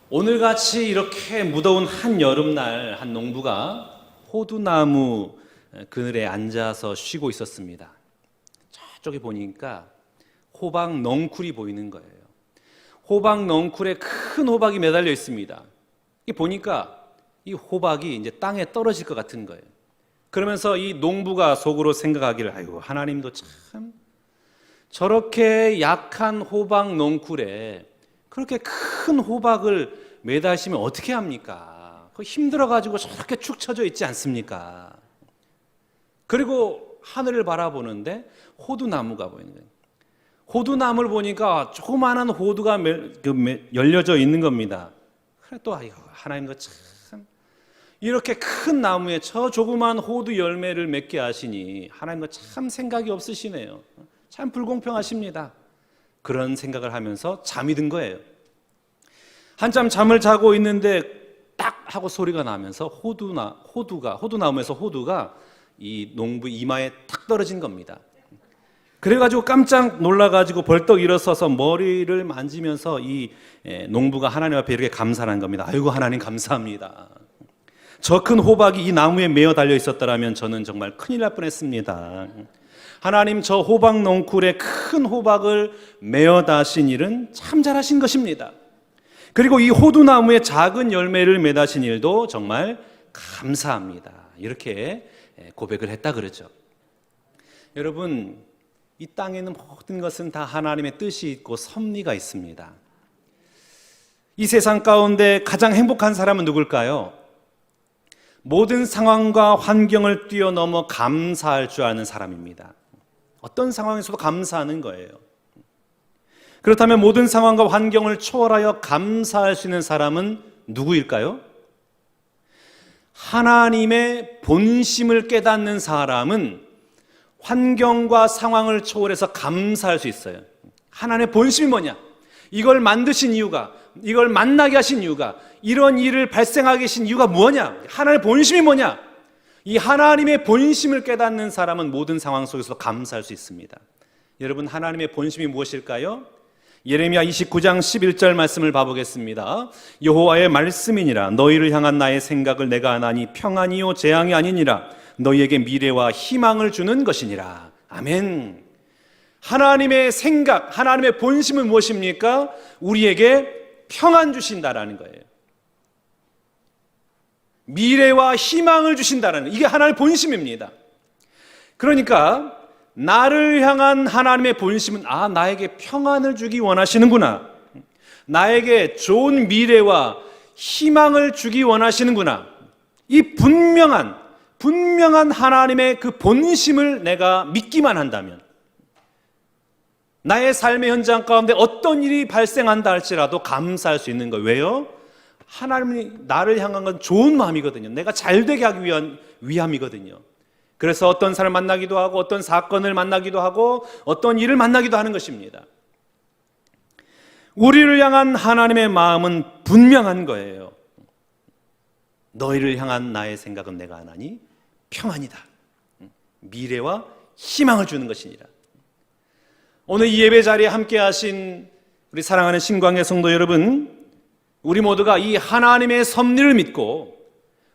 오늘같이 이렇게 무더운 한 여름날 한 농부가 호두나무 그늘에 앉아서 쉬고 있었습니다. 저쪽에 보니까 호박 넝쿨이 보이는 거예요. 호박 넝쿨에 큰 호박이 매달려 있습니다. 이 보니까 이 호박이 이제 땅에 떨어질 것 같은 거예요. 그러면서 이 농부가 속으로 생각하기를, 아이고, 하나님도 참 저렇게 약한 호박 넝쿨에 그렇게 큰 호박을 매다시면 어떻게 합니까? 힘들어가지고 저렇게 축 처져 있지 않습니까? 그리고 하늘을 바라보는데 호두나무가 보이는 거예요. 호두나무를 보니까 조그마한 호두가 열려져 있는 겁니다. 그래 또 아이고, 하나님도 참 이렇게 큰 나무에 저 조그마한 호두 열매를 맺게 하시니 하나님도 참 생각이 없으시네요. 참 불공평하십니다. 그런 생각을 하면서 잠이 든 거예요. 한참 잠을 자고 있는데 딱 하고 소리가 나면서 호두나무에서 호두가 이 농부 이마에 탁 떨어진 겁니다. 그래가지고 깜짝 놀라가지고 벌떡 일어서서 머리를 만지면서 이 농부가 하나님 앞에 이렇게 감사한 겁니다. 아이고, 하나님 감사합니다. 저 큰 호박이 이 나무에 매어 달려 있었더라면 저는 정말 큰일 날 뻔했습니다. 하나님, 저 호박 넝쿨에 큰 호박을 매어 다신 일은 참 잘하신 것입니다. 그리고 이 호두나무에 작은 열매를 매다신 일도 정말 감사합니다. 이렇게 고백을 했다 그러죠. 여러분, 이 땅에 있는 모든 것은 다 하나님의 뜻이 있고 섭리가 있습니다. 이 세상 가운데 가장 행복한 사람은 누굴까요? 모든 상황과 환경을 뛰어넘어 감사할 줄 아는 사람입니다. 어떤 상황에서도 감사하는 거예요. 그렇다면 모든 상황과 환경을 초월하여 감사할 수 있는 사람은 누구일까요? 하나님의 본심을 깨닫는 사람은 환경과 상황을 초월해서 감사할 수 있어요. 하나님의 본심이 뭐냐? 이걸 만드신 이유가, 이걸 만나게 하신 이유가, 이런 일을 발생하게 하신 이유가 뭐냐? 하나님의 본심이 뭐냐? 이 하나님의 본심을 깨닫는 사람은 모든 상황 속에서 감사할 수 있습니다. 여러분, 하나님의 본심이 무엇일까요? 예레미야 29장 11절 말씀을 봐보겠습니다. 여호와의 말씀이니라. 너희를 향한 나의 생각을 내가 아나니 평안이요 재앙이 아니니라. 너희에게 미래와 희망을 주는 것이니라. 아멘. 하나님의 생각, 하나님의 본심은 무엇입니까? 우리에게 평안 주신다라는 거예요. 미래와 희망을 주신다라는, 이게 하나님의 본심입니다. 그러니까 나를 향한 하나님의 본심은, 아, 나에게 평안을 주기 원하시는구나, 나에게 좋은 미래와 희망을 주기 원하시는구나, 이 분명한 하나님의 그 본심을 내가 믿기만 한다면 나의 삶의 현장 가운데 어떤 일이 발생한다 할지라도 감사할 수 있는 거예요. 왜요? 하나님이 나를 향한 건 좋은 마음이거든요. 내가 잘되게 하기 위한 위함이거든요. 그래서 어떤 사람을 만나기도 하고 어떤 사건을 만나기도 하고 어떤 일을 만나기도 하는 것입니다. 우리를 향한 하나님의 마음은 분명한 거예요. 너희를 향한 나의 생각은 내가 아나니 평안이다. 미래와 희망을 주는 것이니라. 오늘 이 예배 자리에 함께 하신 우리 사랑하는 신광의 성도 여러분, 우리 모두가 이 하나님의 섭리를 믿고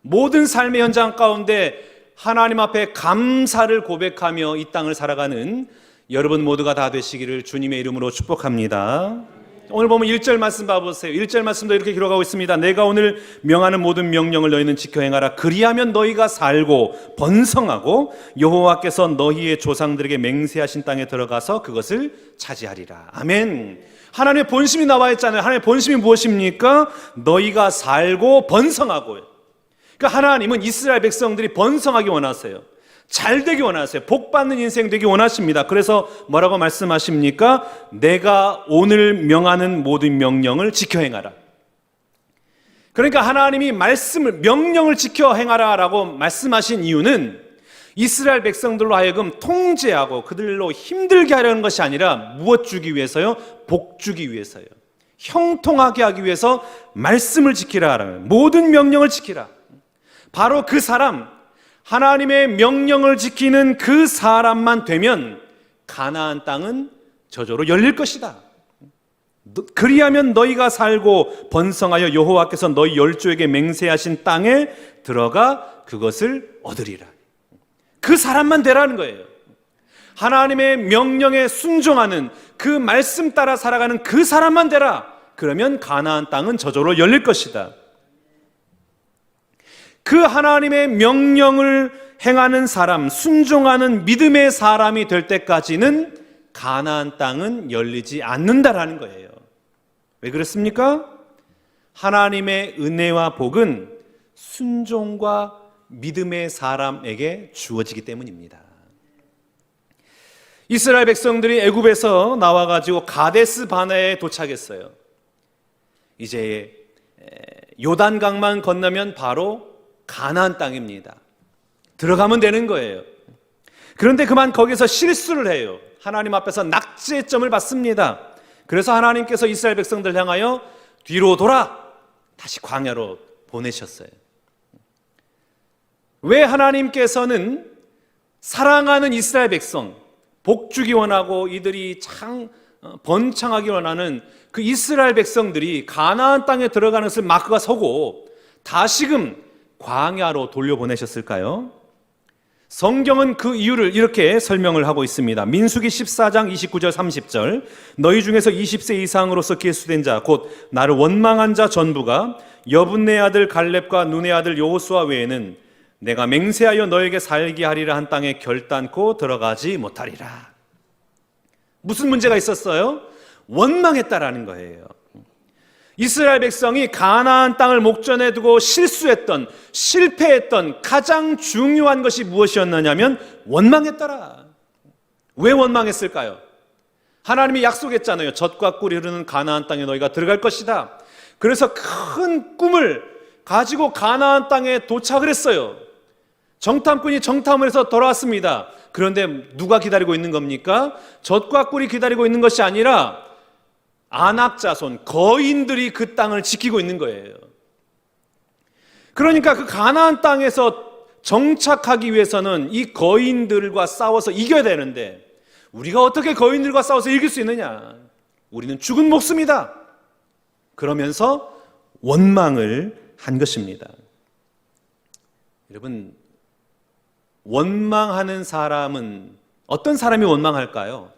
모든 삶의 현장 가운데 하나님 앞에 감사를 고백하며 이 땅을 살아가는 여러분 모두가 다 되시기를 주님의 이름으로 축복합니다. 오늘 보면 1절 말씀 봐보세요. 1절 말씀도 이렇게 기록하고 있습니다. 내가 오늘 명하는 모든 명령을 너희는 지켜 행하라. 그리하면 너희가 살고 번성하고 여호와께서 너희의 조상들에게 맹세하신 땅에 들어가서 그것을 차지하리라. 아멘. 하나님의 본심이 나와 있잖아요. 하나님의 본심이 무엇입니까? 너희가 살고 번성하고요. 그러니까 하나님은 이스라엘 백성들이 번성하기 원하세요. 잘 되기 원하세요. 복 받는 인생 되기 원하십니다. 그래서 뭐라고 말씀하십니까? 내가 오늘 명하는 모든 명령을 지켜 행하라. 그러니까 하나님이 명령을 지켜 행하라라고 말씀하신 이유는 이스라엘 백성들로 하여금 통제하고 그들로 힘들게 하려는 것이 아니라 무엇 주기 위해서요? 복 주기 위해서요. 형통하게 하기 위해서 말씀을 지키라. 모든 명령을 지키라. 바로 그 사람, 하나님의 명령을 지키는 그 사람만 되면 가나안 땅은 저절로 열릴 것이다. 그리하면 너희가 살고 번성하여 여호와께서 너희 열조에게 맹세하신 땅에 들어가 그것을 얻으리라. 그 사람만 되라는 거예요. 하나님의 명령에 순종하는, 그 말씀 따라 살아가는 그 사람만 되라. 그러면 가나안 땅은 저절로 열릴 것이다. 그 하나님의 명령을 행하는 사람, 순종하는 믿음의 사람이 될 때까지는 가나안 땅은 열리지 않는다라는 거예요. 왜 그렇습니까? 하나님의 은혜와 복은 순종과 믿음의 사람에게 주어지기 때문입니다. 이스라엘 백성들이 애굽에서 나와가지고 가데스 바네에 도착했어요. 이제 요단강만 건너면 바로 가나안 땅입니다. 들어가면 되는 거예요. 그런데 그만 거기서 실수를 해요. 하나님 앞에서 낙제점을 받습니다. 그래서 하나님께서 이스라엘 백성들 향하여 뒤로 돌아 다시 광야로 보내셨어요. 왜 하나님께서는 사랑하는 이스라엘 백성, 복주기 원하고 이들이 참 번창하기 원하는 그 이스라엘 백성들이 가나안 땅에 들어가는 것을 마크가 서고 다시금 광야로 돌려보내셨을까요? 성경은 그 이유를 이렇게 설명을 하고 있습니다. 민수기 14장 29절 30절 너희 중에서 20세 이상으로서 계수된 자 곧 나를 원망한 자 전부가 여분네 아들 갈렙과 눈의 아들 여호수아 외에는 내가 맹세하여 너에게 살게 하리라 한 땅에 결단코 들어가지 못하리라. 무슨 문제가 있었어요? 원망했다라는 거예요. 이스라엘 백성이 가나안 땅을 목전에 두고 실패했던 가장 중요한 것이 무엇이었느냐면 원망했더라. 왜 원망했을까요? 하나님이 약속했잖아요. 젖과 꿀이 흐르는 가나안 땅에 너희가 들어갈 것이다. 그래서 큰 꿈을 가지고 가나안 땅에 도착을 했어요. 정탐꾼이 정탐을 해서 돌아왔습니다. 그런데 누가 기다리고 있는 겁니까? 젖과 꿀이 기다리고 있는 것이 아니라 아낙 자손, 거인들이 그 땅을 지키고 있는 거예요. 그러니까 그 가나안 땅에서 정착하기 위해서는 이 거인들과 싸워서 이겨야 되는데 우리가 어떻게 거인들과 싸워서 이길 수 있느냐? 우리는 죽은 목숨이다. 그러면서 원망을 한 것입니다. 여러분, 원망하는 사람은 어떤 사람이 원망할까요?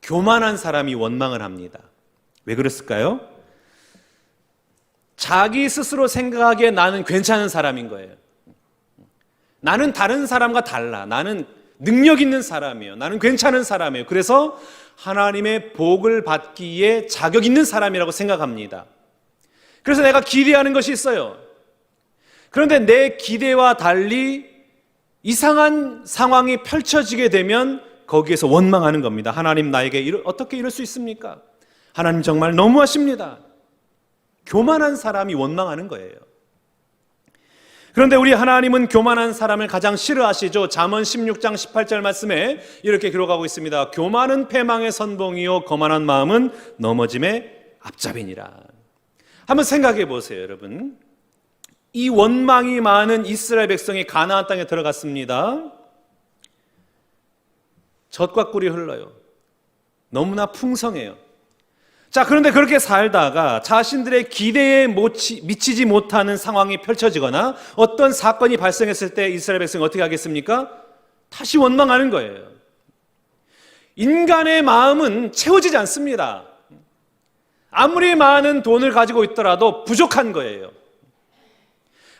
교만한 사람이 원망을 합니다. 왜 그랬을까요? 자기 스스로 생각하기에 나는 괜찮은 사람인 거예요. 나는 다른 사람과 달라. 나는 능력 있는 사람이에요. 나는 괜찮은 사람이에요. 그래서 하나님의 복을 받기에 자격 있는 사람이라고 생각합니다. 그래서 내가 기대하는 것이 있어요. 그런데 내 기대와 달리 이상한 상황이 펼쳐지게 되면 거기에서 원망하는 겁니다. 하나님 나에게 어떻게 이럴 수 있습니까? 하나님 정말 너무하십니다. 교만한 사람이 원망하는 거예요. 그런데 우리 하나님은 교만한 사람을 가장 싫어하시죠. 잠언 16장 18절 말씀에 이렇게 기록하고 있습니다. 교만은 패망의 선봉이요 거만한 마음은 넘어짐의 앞잡이니라. 한번 생각해 보세요, 여러분. 이 원망이 많은 이스라엘 백성이 가나안 땅에 들어갔습니다. 젖과 꿀이 흘러요. 너무나 풍성해요. 자, 그런데 그렇게 살다가 자신들의 기대에 미치지 못하는 상황이 펼쳐지거나 어떤 사건이 발생했을 때 이스라엘 백성이 어떻게 하겠습니까? 다시 원망하는 거예요. 인간의 마음은 채워지지 않습니다. 아무리 많은 돈을 가지고 있더라도 부족한 거예요.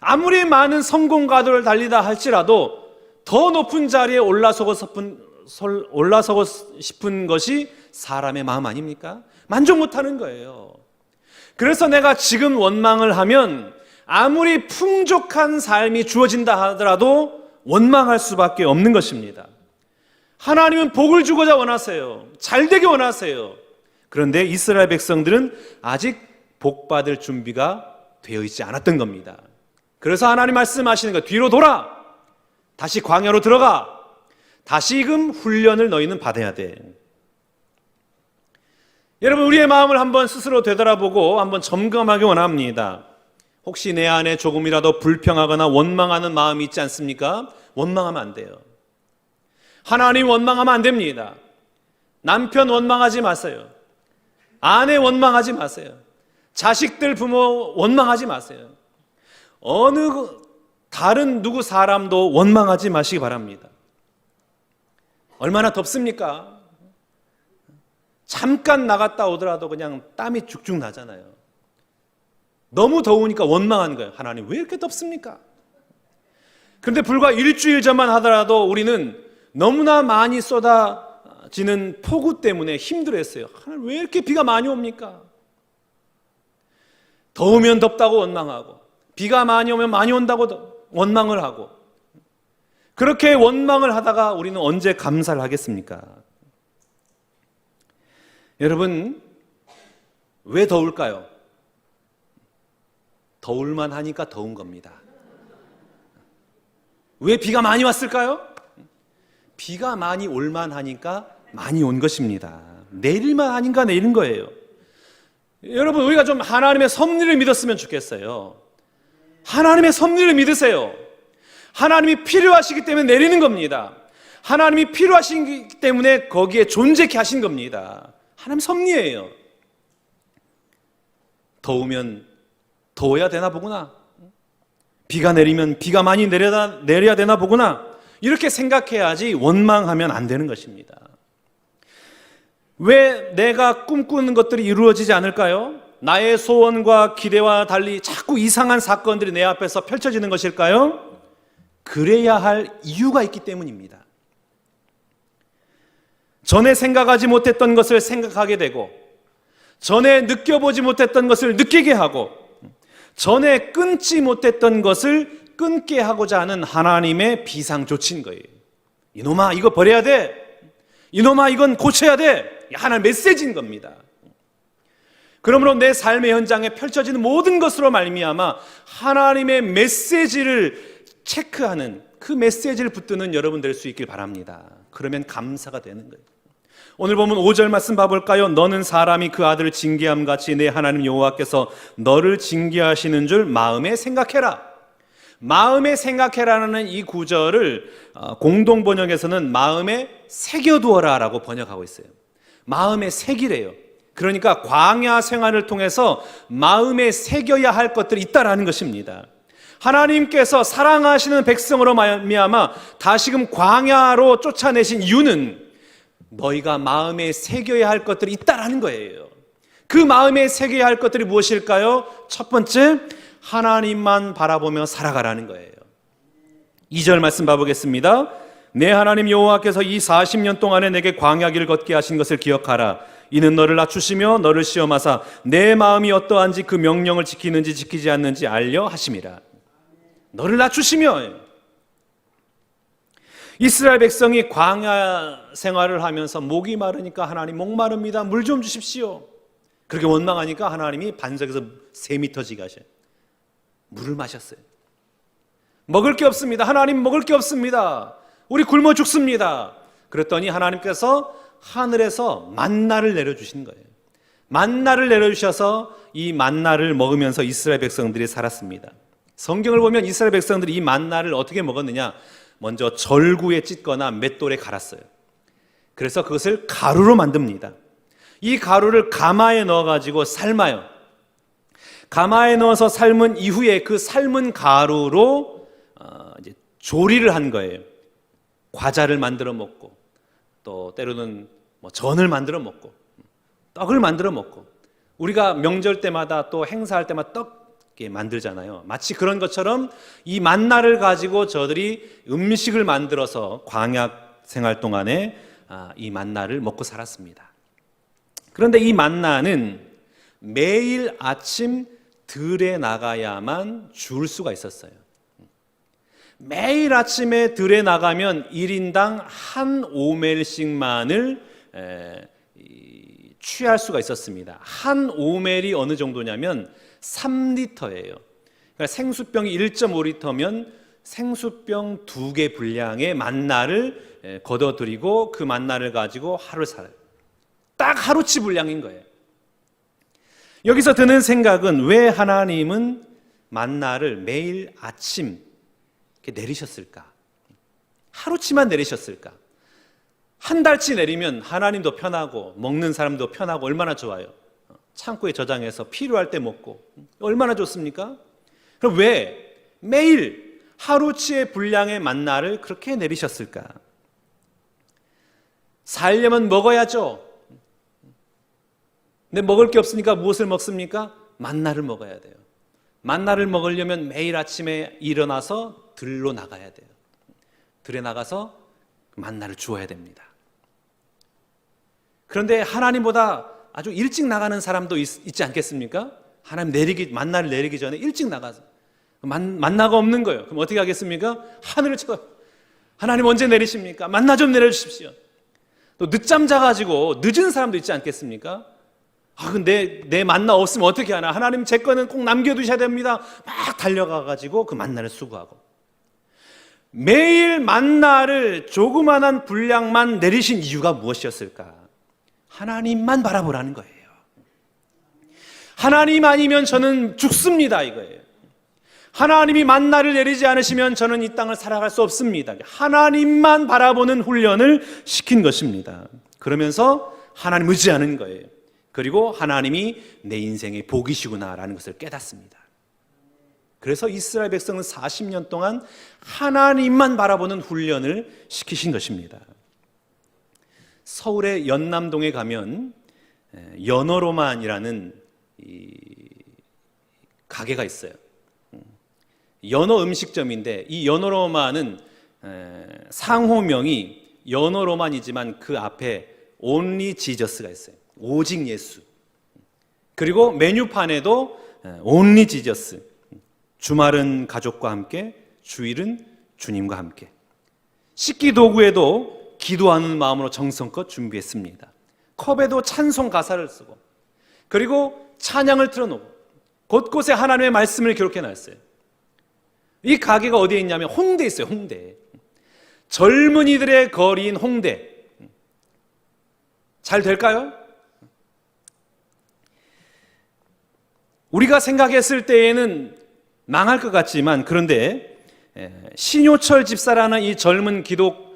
아무리 많은 성공가도를 달리다 할지라도 더 높은 자리에 올라서고 싶은 것이 사람의 마음 아닙니까? 만족 못하는 거예요. 그래서 내가 지금 원망을 하면 아무리 풍족한 삶이 주어진다 하더라도 원망할 수밖에 없는 것입니다. 하나님은 복을 주고자 원하세요. 잘 되게 원하세요. 그런데 이스라엘 백성들은 아직 복받을 준비가 되어 있지 않았던 겁니다. 그래서 하나님 말씀하시는 거, 뒤로 돌아, 다시 광야로 들어가, 다시금 훈련을 너희는 받아야 돼. 여러분, 우리의 마음을 한번 스스로 되돌아보고 한번 점검하기 원합니다. 혹시 내 안에 조금이라도 불평하거나 원망하는 마음이 있지 않습니까? 원망하면 안 돼요. 하나님 원망하면 안 됩니다. 남편 원망하지 마세요. 아내 원망하지 마세요. 자식들 부모 원망하지 마세요. 어느 다른 누구 사람도 원망하지 마시기 바랍니다. 얼마나 덥습니까? 잠깐 나갔다 오더라도 그냥 땀이 죽죽 나잖아요. 너무 더우니까 원망한 거예요. 하나님 왜 이렇게 덥습니까? 그런데 불과 일주일 전만 하더라도 우리는 너무나 많이 쏟아지는 폭우 때문에 힘들어했어요. 하나님 왜 이렇게 비가 많이 옵니까? 더우면 덥다고 원망하고 비가 많이 오면 많이 온다고 원망을 하고, 그렇게 원망을 하다가 우리는 언제 감사를 하겠습니까? 여러분, 왜 더울까요? 더울만 하니까 더운 겁니다. 왜 비가 많이 왔을까요? 비가 많이 올만 하니까 많이 온 것입니다. 내릴만 하니까 내린 거예요. 여러분, 우리가 좀 하나님의 섭리를 믿었으면 좋겠어요. 하나님의 섭리를 믿으세요. 하나님이 필요하시기 때문에 내리는 겁니다. 하나님이 필요하시기 때문에 거기에 존재케 하신 겁니다. 하나님 섭리예요. 더우면 더워야 되나 보구나. 비가 내리면 비가 많이 내려야 되나 보구나. 이렇게 생각해야지 원망하면 안 되는 것입니다. 왜 내가 꿈꾸는 것들이 이루어지지 않을까요? 나의 소원과 기대와 달리 자꾸 이상한 사건들이 내 앞에서 펼쳐지는 것일까요? 그래야 할 이유가 있기 때문입니다. 전에 생각하지 못했던 것을 생각하게 되고, 전에 느껴보지 못했던 것을 느끼게 하고, 전에 끊지 못했던 것을 끊게 하고자 하는 하나님의 비상조치인 거예요. 이놈아 이거 버려야 돼. 이놈아 이건 고쳐야 돼. 하나의 메시지인 겁니다. 그러므로 내 삶의 현장에 펼쳐지는 모든 것으로 말미암아 하나님의 메시지를 체크하는, 그 메시지를 붙드는 여러분 될 수 있길 바랍니다. 그러면 감사가 되는 거예요. 오늘 보면 5절 말씀 봐볼까요? 너는 사람이 그 아들을 징계함 같이 내 하나님 여호와께서 너를 징계하시는 줄 마음에 생각해라. 마음에 생각해라는 이 구절을 공동 번역에서는 마음에 새겨두어라 라고 번역하고 있어요. 마음에 새기래요. 그러니까 광야 생활을 통해서 마음에 새겨야 할 것들이 있다라는 것입니다. 하나님께서 사랑하시는 백성으로 말미암아 다시금 광야로 쫓아내신 이유는 너희가 마음에 새겨야 할 것들이 있다라는 거예요. 그 마음에 새겨야 할 것들이 무엇일까요? 첫 번째, 하나님만 바라보며 살아가라는 거예요. 2절 말씀 봐보겠습니다. 내 하나님 여호와께서 이 40년 동안에 내게 광야길을 걷게 하신 것을 기억하라. 이는 너를 낮추시며 너를 시험하사 내 마음이 어떠한지 그 명령을 지키는지 지키지 않는지 알려 하심이라. 너를 낮추시며, 이스라엘 백성이 광야 생활을 하면서 목이 마르니까 하나님 목마릅니다. 물 좀 주십시오. 그렇게 원망하니까 하나님이 반석에서 3m 지게 하셔요. 물을 마셨어요. 먹을 게 없습니다. 하나님 먹을 게 없습니다. 우리 굶어 죽습니다. 그랬더니 하나님께서 하늘에서 만나를 내려주신 거예요. 만나를 내려주셔서 이 만나를 먹으면서 이스라엘 백성들이 살았습니다. 성경을 보면 이스라엘 백성들이 이 만나를 어떻게 먹었느냐, 먼저 절구에 찢거나 맷돌에 갈았어요. 그래서 그것을 가루로 만듭니다. 이 가루를 가마에 넣어가지고 삶아요. 가마에 넣어서 삶은 이후에 그 삶은 가루로 이제 조리를 한 거예요. 과자를 만들어 먹고, 또 때로는 전을 만들어 먹고, 떡을 만들어 먹고, 우리가 명절 때마다 또 행사할 때마다 떡 만들잖아요. 마치 그런 것처럼 이 만나를 가지고 저들이 음식을 만들어서 광야 생활 동안에 이 만나를 먹고 살았습니다. 그런데 이 만나는 매일 아침 들에 나가야만 줄 수가 있었어요. 매일 아침에 들에 나가면 1인당 한 오멜씩만을 취할 수가 있었습니다. 한 오멜이 어느 정도냐면 3리터예요. 그러니까 생수병이 1.5리터면 생수병 2개 분량의 만나를 걷어들이고 그 만나를 가지고 하루 살아요. 딱 하루치 분량인 거예요. 여기서 드는 생각은 왜 하나님은 만나를 매일 아침 이렇게 내리셨을까? 하루치만 내리셨을까? 한 달치 내리면 하나님도 편하고 먹는 사람도 편하고 얼마나 좋아요. 창고에 저장해서 필요할 때 먹고. 얼마나 좋습니까? 그럼 왜 매일 하루치의 분량의 만나를 그렇게 내리셨을까? 살려면 먹어야죠. 근데 먹을 게 없으니까 무엇을 먹습니까? 만나를 먹어야 돼요. 만나를 먹으려면 매일 아침에 일어나서 들로 나가야 돼요. 들에 나가서 만나를 주어야 됩니다. 그런데 하나님보다 아주 일찍 나가는 사람도 있지 않겠습니까? 하나님 만나를 내리기 전에 일찍 나가서 만나가 없는 거예요. 그럼 어떻게 하겠습니까? 하늘을 쳐요. 하나님 언제 내리십니까? 만나 좀 내려주십시오. 또 늦잠 자가지고 늦은 사람도 있지 않겠습니까? 근데 내 만나 없으면 어떻게 하나? 하나님 제 거는 꼭 남겨두셔야 됩니다. 막 달려가가지고 그 만나를 수고하고. 매일 만나를 조그만한 분량만 내리신 이유가 무엇이었을까? 하나님만 바라보라는 거예요. 하나님 아니면 저는 죽습니다 이거예요. 하나님이 만나를 내리지 않으시면 저는 이 땅을 살아갈 수 없습니다. 하나님만 바라보는 훈련을 시킨 것입니다. 그러면서 하나님 의지하는 거예요. 그리고 하나님이 내 인생의 복이시구나라는 것을 깨닫습니다. 그래서 이스라엘 백성은 40년 동안 하나님만 바라보는 훈련을 시키신 것입니다. 서울의 연남동에 가면 연어로만이라는 가게가 있어요. 연어 음식점인데 이 연어로만은 상호명이 연어로만이지만 그 앞에 온리 지저스가 있어요. 오직 예수. 그리고 메뉴판에도 온리 지저스. 주말은 가족과 함께, 주일은 주님과 함께. 식기 도구에도 기도하는 마음으로 정성껏 준비했습니다. 컵에도 찬송 가사를 쓰고, 그리고 찬양을 틀어놓고 곳곳에 하나님의 말씀을 기록해놨어요. 이 가게가 어디에 있냐면 홍대에 있어요. 홍대. 젊은이들의 거리인 홍대. 잘 될까요? 우리가 생각했을 때에는 망할 것 같지만, 그런데 신효철 집사라는 이 젊은 기독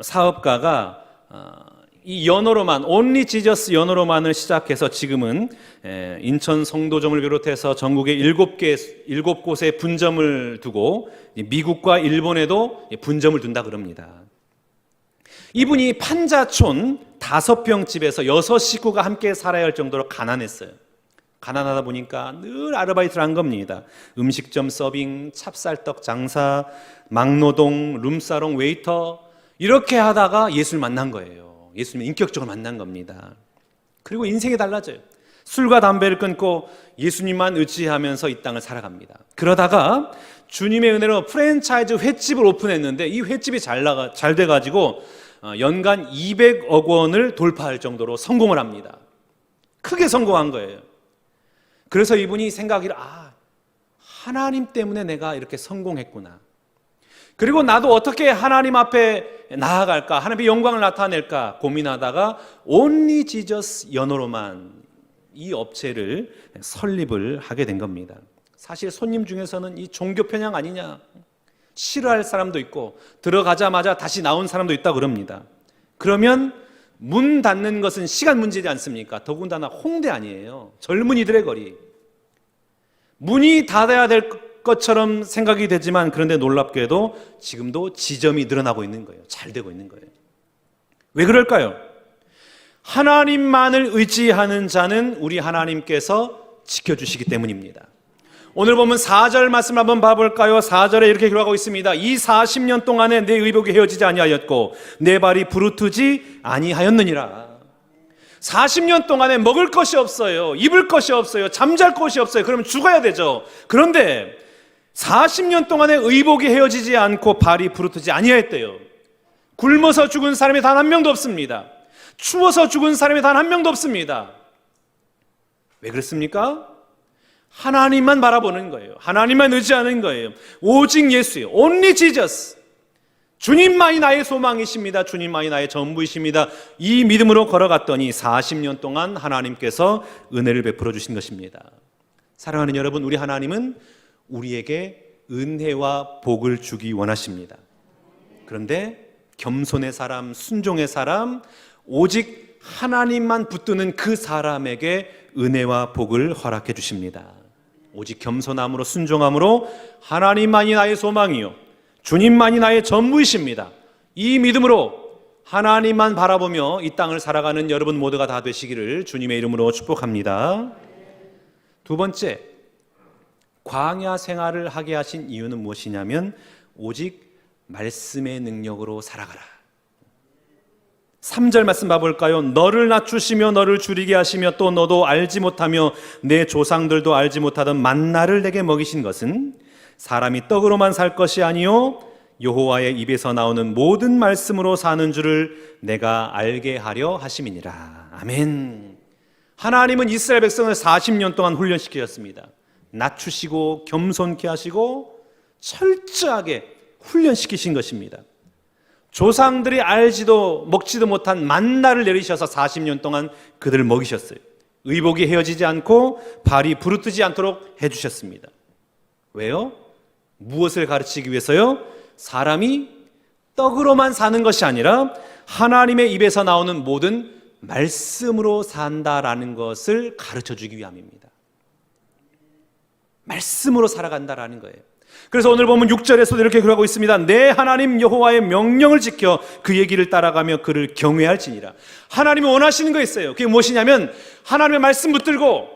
사업가가 이 연어로만, 온리 지저스 연어로만을 시작해서 지금은 인천 성도점을 비롯해서 전국에 7곳에 분점을 두고 미국과 일본에도 분점을 둔다 그럽니다. 이분이 판자촌 5평 집에서 6식구가 함께 살아야 할 정도로 가난했어요. 가난하다 보니까 늘 아르바이트를 한 겁니다. 음식점 서빙, 찹쌀떡 장사, 막노동, 룸사롱 웨이터, 이렇게 하다가 예수를 만난 거예요. 예수님을 인격적으로 만난 겁니다. 그리고 인생이 달라져요. 술과 담배를 끊고 예수님만 의지하면서 이 땅을 살아갑니다. 그러다가 주님의 은혜로 프랜차이즈 횟집을 오픈했는데 이 횟집이 잘 돼가지고 연간 200억 원을 돌파할 정도로 성공을 합니다. 크게 성공한 거예요. 그래서 이분이 생각이 하나님 때문에 내가 이렇게 성공했구나. 그리고 나도 어떻게 하나님 앞에 나아갈까, 하나님의 영광을 나타낼까 고민하다가 온리 지저스 연어로만 이 업체를 설립을 하게 된 겁니다. 사실 손님 중에서는 이 종교 편향 아니냐 싫어할 사람도 있고 들어가자마자 다시 나온 사람도 있다고 그럽니다. 그러면 문 닫는 것은 시간 문제지 않습니까? 더군다나 홍대 아니에요. 젊은이들의 거리. 문이 닫아야 될 것처럼 생각이 되지만 그런데 놀랍게도 지금도 지점이 늘어나고 있는 거예요. 잘 되고 있는 거예요. 왜 그럴까요? 하나님만을 의지하는 자는 우리 하나님께서 지켜주시기 때문입니다. 오늘 보면 4절 말씀을 한번 봐볼까요? 4절에 이렇게 기록하고 있습니다. 이 40년 동안에 내 의복이 헤어지지 아니하였고 내 발이 부르트지 아니하였느니라. 40년 동안에 먹을 것이 없어요. 입을 것이 없어요. 잠잘 곳이 없어요. 그러면 죽어야 되죠. 그런데 40년 동안에 의복이 헤어지지 않고 발이 부르트지 아니하였대요. 굶어서 죽은 사람이 단 한 명도 없습니다. 추워서 죽은 사람이 단 한 명도 없습니다. 왜 그렇습니까? 하나님만 바라보는 거예요. 하나님만 의지하는 거예요. 오직 예수예요. Only Jesus. 주님만이 나의 소망이십니다. 주님만이 나의 전부이십니다. 이 믿음으로 걸어갔더니 40년 동안 하나님께서 은혜를 베풀어 주신 것입니다. 사랑하는 여러분, 우리 하나님은 우리에게 은혜와 복을 주기 원하십니다. 그런데 겸손의 사람, 순종의 사람, 오직 하나님만 붙드는 그 사람에게 은혜와 복을 허락해 주십니다. 오직 겸손함으로 순종함으로 하나님만이 나의 소망이요 주님만이 나의 전부이십니다. 이 믿음으로 하나님만 바라보며 이 땅을 살아가는 여러분 모두가 다 되시기를 주님의 이름으로 축복합니다. 두 번째, 광야 생활을 하게 하신 이유는 무엇이냐면 오직 말씀의 능력으로 살아가라. 3절 말씀 봐볼까요? 너를 낮추시며 너를 줄이게 하시며 또 너도 알지 못하며 내 조상들도 알지 못하던 만나를 내게 먹이신 것은 사람이 떡으로만 살 것이 아니요 여호와의 입에서 나오는 모든 말씀으로 사는 줄을 내가 알게 하려 하심이니라. 아멘. 하나님은 이스라엘 백성을 40년 동안 훈련시키셨습니다. 낮추시고 겸손케 하시고 철저하게 훈련시키신 것입니다. 조상들이 알지도 먹지도 못한 만나를 내리셔서 40년 동안 그들을 먹이셨어요. 의복이 헤어지지 않고 발이 부르뜨지 않도록 해주셨습니다. 왜요? 무엇을 가르치기 위해서요? 사람이 떡으로만 사는 것이 아니라 하나님의 입에서 나오는 모든 말씀으로 산다라는 것을 가르쳐주기 위함입니다. 말씀으로 살아간다라는 거예요. 그래서 오늘 보면 6절에서도 이렇게 기록하고 있습니다. 내 하나님 여호와의 명령을 지켜 그의 길을 따라가며 그를 경외할지니라. 하나님이 원하시는 거 있어요. 그게 무엇이냐면 하나님의 말씀 붙들고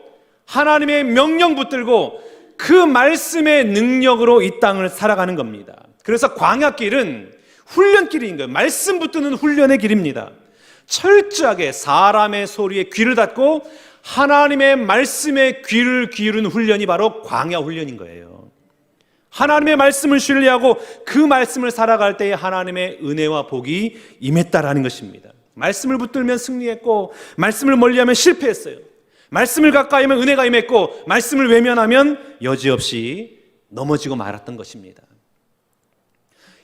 하나님의 명령 붙들고 그 말씀의 능력으로 이 땅을 살아가는 겁니다. 그래서 광야길은 훈련길인 거예요. 말씀 붙드는 훈련의 길입니다. 철저하게 사람의 소리에 귀를 닫고 하나님의 말씀에 귀를 기울이는 훈련이 바로 광야 훈련인 거예요. 하나님의 말씀을 신뢰하고 그 말씀을 살아갈 때에 하나님의 은혜와 복이 임했다라는 것입니다. 말씀을 붙들면 승리했고 말씀을 멀리하면 실패했어요. 말씀을 가까이 하면 은혜가 임했고 말씀을 외면하면 여지없이 넘어지고 말았던 것입니다.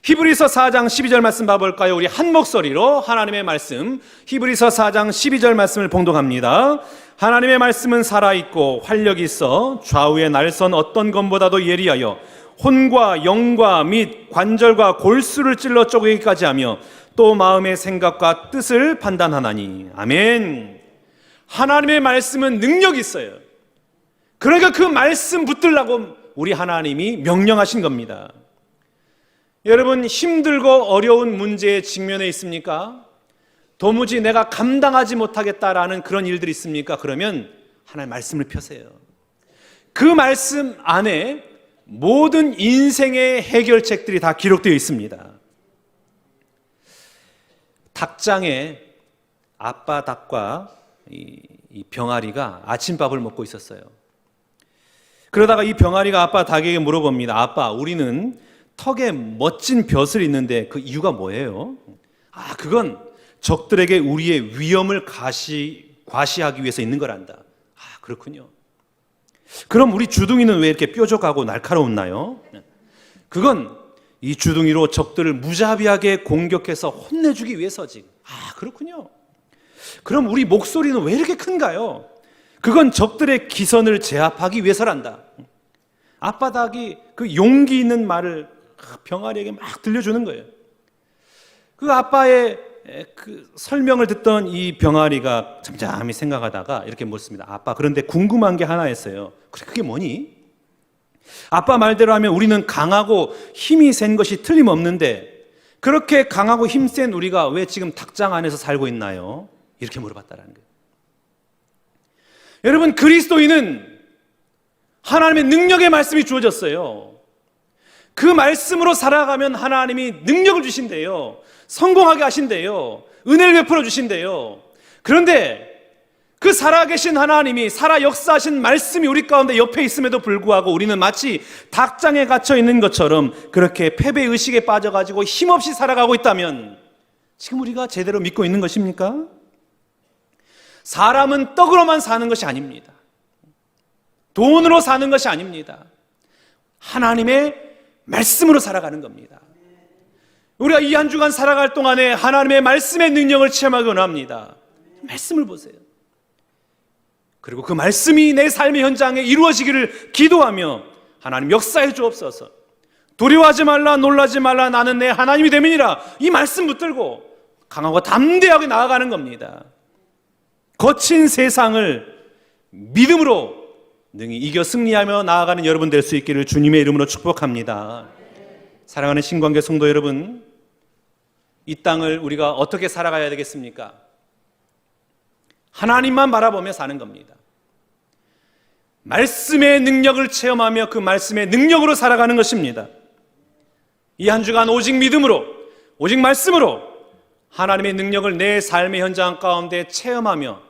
히브리서 4장 12절 말씀 봐볼까요? 우리 한 목소리로 하나님의 말씀 히브리서 4장 12절 말씀을 봉독합니다. 하나님의 말씀은 살아있고 활력이 있어 좌우의 날선 어떤 검보다도 예리하여 혼과 영과 및 관절과 골수를 찔러 쪼개기까지 하며 또 마음의 생각과 뜻을 판단하나니. 아멘. 하나님의 말씀은 능력이 있어요. 그러니까 그 말씀 붙들라고 우리 하나님이 명령하신 겁니다. 여러분, 힘들고 어려운 문제에 직면해 있습니까? 도무지 내가 감당하지 못하겠다라는 그런 일들이 있습니까? 그러면 하나님의 말씀을 펴세요. 그 말씀 안에 모든 인생의 해결책들이 다 기록되어 있습니다. 닭장에 아빠 닭과 이 병아리가 아침밥을 먹고 있었어요. 그러다가 이 병아리가 아빠 닭에게 물어봅니다. 아빠, 우리는 턱에 멋진 벼슬이 있는데 그 이유가 뭐예요? 그건 적들에게 우리의 위험을 과시하기 위해서 있는 거란다. 그렇군요. 그럼 우리 주둥이는 왜 이렇게 뾰족하고 날카로웠나요? 그건 이 주둥이로 적들을 무자비하게 공격해서 혼내주기 위해서지. 그렇군요. 그럼 우리 목소리는 왜 이렇게 큰가요? 그건 적들의 기선을 제압하기 위해서란다. 아빠 닭이 그 용기 있는 말을 병아리에게 막 들려주는 거예요. 그 아빠의 그 설명을 듣던 이 병아리가 잠잠히 생각하다가 이렇게 묻습니다. 아빠, 그런데 궁금한 게 하나 있어요. 그게 뭐니? 아빠 말대로 하면 우리는 강하고 힘이 센 것이 틀림없는데 그렇게 강하고 힘센 우리가 왜 지금 닭장 안에서 살고 있나요? 이렇게 물어봤다라는 거예요. 여러분, 그리스도인은 하나님의 능력의 말씀이 주어졌어요. 그 말씀으로 살아가면 하나님이 능력을 주신대요. 성공하게 하신대요. 은혜를 베풀어 주신대요. 그런데 그 살아계신 하나님이 살아 역사하신 말씀이 우리 가운데 옆에 있음에도 불구하고 우리는 마치 닭장에 갇혀 있는 것처럼 그렇게 패배의식에 빠져가지고 힘없이 살아가고 있다면 지금 우리가 제대로 믿고 있는 것입니까? 사람은 떡으로만 사는 것이 아닙니다. 돈으로 사는 것이 아닙니다. 하나님의 말씀으로 살아가는 겁니다. 우리가 이 한 주간 살아갈 동안에 하나님의 말씀의 능력을 체험하기 원합니다. 말씀을 보세요. 그리고 그 말씀이 내 삶의 현장에 이루어지기를 기도하며 하나님 역사해 주옵소서. 두려워하지 말라, 놀라지 말라, 나는 내 하나님이 됨이니라. 이 말씀 붙들고 강하고 담대하게 나아가는 겁니다. 거친 세상을 믿음으로 능히 이겨 승리하며 나아가는 여러분 될 수 있기를 주님의 이름으로 축복합니다. 사랑하는 신관계 성도 여러분, 이 땅을 우리가 어떻게 살아가야 되겠습니까? 하나님만 바라보며 사는 겁니다. 말씀의 능력을 체험하며 그 말씀의 능력으로 살아가는 것입니다. 이 한 주간 오직 믿음으로, 오직 말씀으로 하나님의 능력을 내 삶의 현장 가운데 체험하며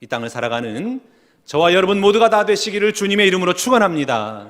이 땅을 살아가는 저와 여러분 모두가 다 되시기를 주님의 이름으로 축원합니다.